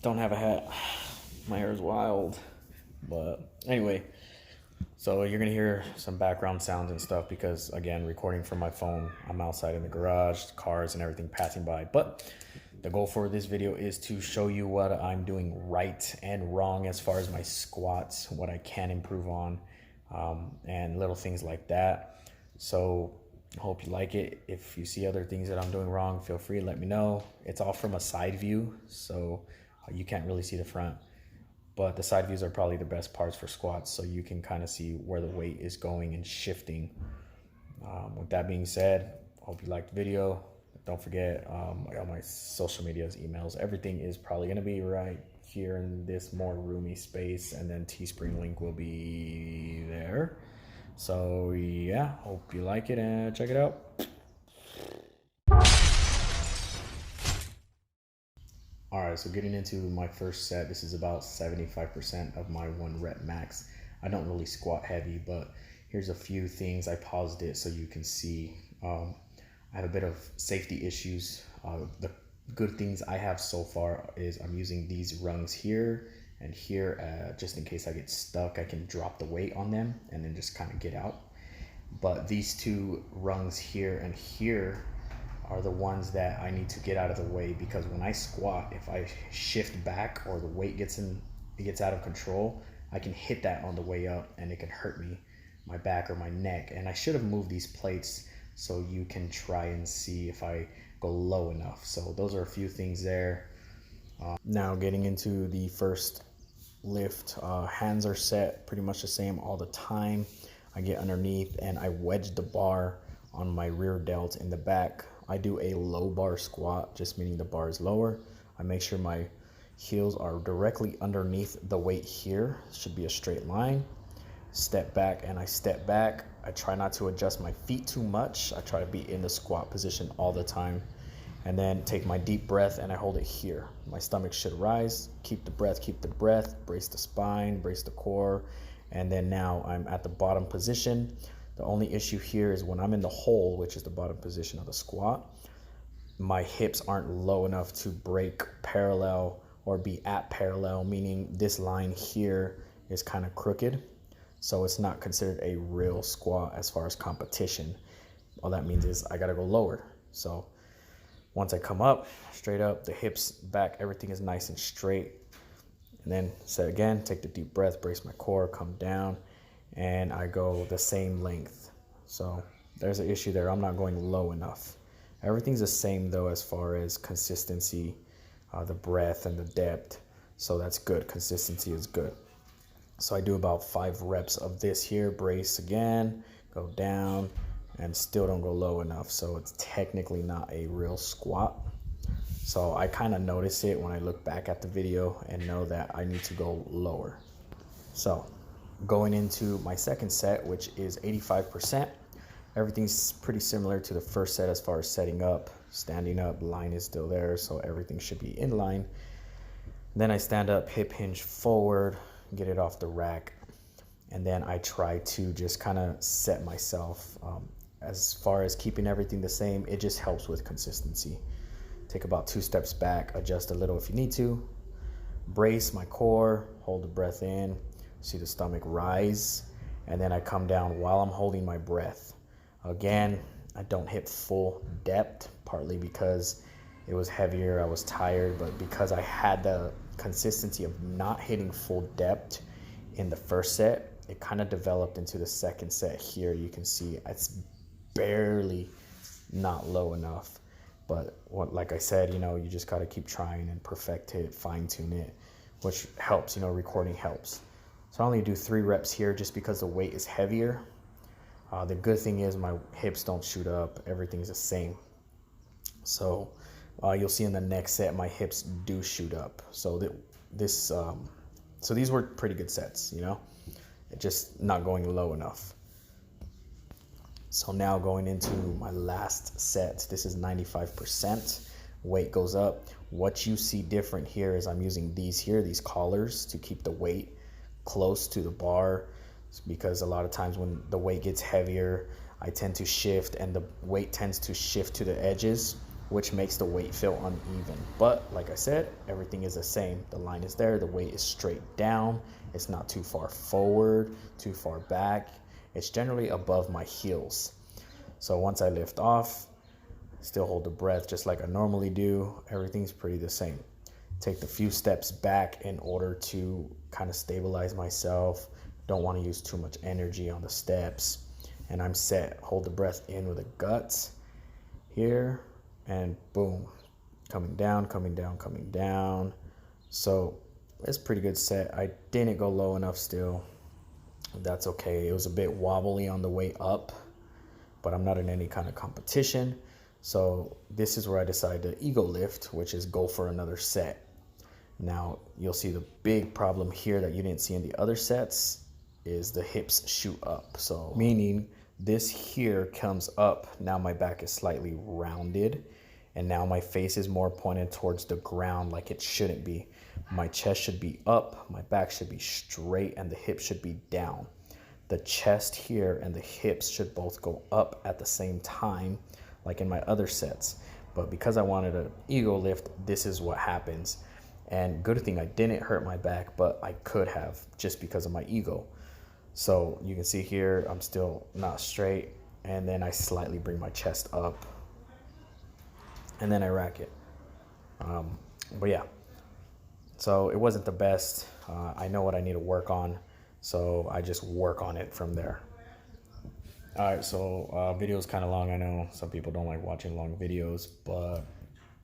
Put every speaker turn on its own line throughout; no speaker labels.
Don't have a hat. My hair is wild. But anyway, so you're gonna hear some background sounds and stuff because, again, recording from my phone. I'm outside in the garage, cars and everything passing by. But the goal for this video is to show you what I'm doing right and wrong as far as my squats, what I can improve on, and little things like that. So hope you like it. If you see other things that I'm doing wrong, feel free to let me know. It's all from a side view, so you can't really see the front. But the side views are probably the best parts for squats, so you can kind of see where the weight is going and shifting. With that being said, I hope you liked the video. Don't forget, I got my social medias, emails, everything is probably going to be right here in this more roomy space, and then Teespring link will be there. So yeah, hope you like it and check it out. All right, so getting into my first set, this is about 75% of my 1 rep max. I don't really squat heavy, but here's a few things. I paused it so you can see. I have a bit of safety issues. The good things I have so far is I'm using these rungs here and here, just in case I get stuck, I can drop the weight on them and then just kind of get out. But these two rungs here and here are the ones that I need to get out of the way, because when I squat, if I shift back or the weight gets out of control, I can hit that on the way up and it can hurt me, my back or my neck. And I should have moved these plates so you can try and see if I go low enough. So those are a few things there. Now getting into the first lift, hands are set pretty much the same all the time. I get underneath and I wedge the bar on my rear delt in the back. I do a low bar squat, just meaning the bar is lower. I make sure my heels are directly underneath the weight here. It should be a straight line. Step back and I step back. I try not to adjust my feet too much. I try to be in the squat position all the time. And then take my deep breath and I hold it here. My stomach should rise. Keep the breath, brace the spine, brace the core. And then now I'm at the bottom position. The only issue here is when I'm in the hole, which is the bottom position of the squat, my hips aren't low enough to break parallel or be at parallel, meaning this line here is kind of crooked. So it's not considered a real squat as far as competition. All that means is I gotta go lower. So once I come up, straight up, the hips back, everything is nice and straight. And then set again, take the deep breath, brace my core, come down, and I go the same length. So there's an issue there. I'm not going low enough. Everything's the same though as far as consistency, the breadth and the depth. So that's good. Consistency is good. So I do about 5 reps of this here, brace again, go down, and still don't go low enough. So it's technically not a real squat. So I kind of notice it when I look back at the video and know that I need to go lower. So going into my second set, which is 85%, everything's pretty similar to the first set as far as setting up, standing up, line is still there, so everything should be in line. Then I stand up, hip hinge forward, get it off the rack, and then I try to just kind of set myself. As far as keeping everything the same, it just helps with consistency. Take about 2 steps back, adjust a little if you need to, brace my core, hold the breath in, see the stomach rise, and then I come down while I'm holding my breath. Again, I don't hit full depth, partly because it was heavier, I was tired, but because I had the consistency of not hitting full depth in the first set, it kind of developed into the second set. Here you can see it's barely not low enough. But like I said, you just got to keep trying and perfect it, fine tune it, which helps, recording helps. So I only do 3 reps here just because the weight is heavier. The good thing is my hips don't shoot up. Everything's the same. So you'll see in the next set, my hips do shoot up. So so these were pretty good sets, just not going low enough. So now going into my last set, this is 95%, weight goes up. What you see different here is I'm using these collars to keep the weight close to the bar, because a lot of times when the weight gets heavier, I tend to shift and the weight tends to shift to the edges, which makes the weight feel uneven. But like I said, everything is the same. The line is there, the weight is straight down. It's not too far forward, too far back. It's generally above my heels. So once I lift off, still hold the breath just like I normally do. Everything's pretty the same. Take the few steps back in order to kind of stabilize myself. Don't want to use too much energy on the steps. And I'm set. Hold the breath in with the guts here, and boom, coming down, coming down, coming down. So it's a pretty good set. I didn't go low enough still. That's okay. It was a bit wobbly on the way up, but I'm not in any kind of competition. So this is where I decided to ego lift, which is go for another set. Now you'll see the big problem here that you didn't see in the other sets is the hips shoot up. So meaning this here comes up. Now my back is slightly rounded, and now my face is more pointed towards the ground like it shouldn't be. My chest should be up, my back should be straight, and the hips should be down. The chest here and the hips should both go up at the same time, like in my other sets. But because I wanted an ego lift, this is what happens. And good thing I didn't hurt my back, but I could have just because of my ego. So you can see here, I'm still not straight. And then I slightly bring my chest up. And then I rack it. But yeah, so it wasn't the best. I know what I need to work on. So I just work on it from there. All right, so video is kind of long. I know some people don't like watching long videos, but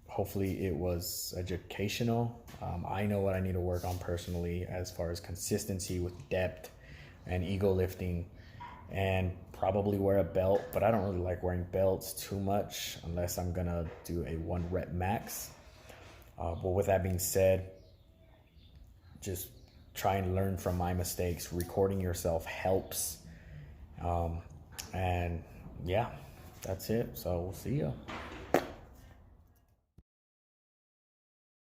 hopefully it was educational. I know what I need to work on personally as far as consistency with depth and ego lifting, and probably wear a belt, but I don't really like wearing belts too much unless I'm gonna do a 1 rep max. But with that being said, just try and learn from my mistakes. Recording yourself helps. And yeah, that's it. So we'll see ya.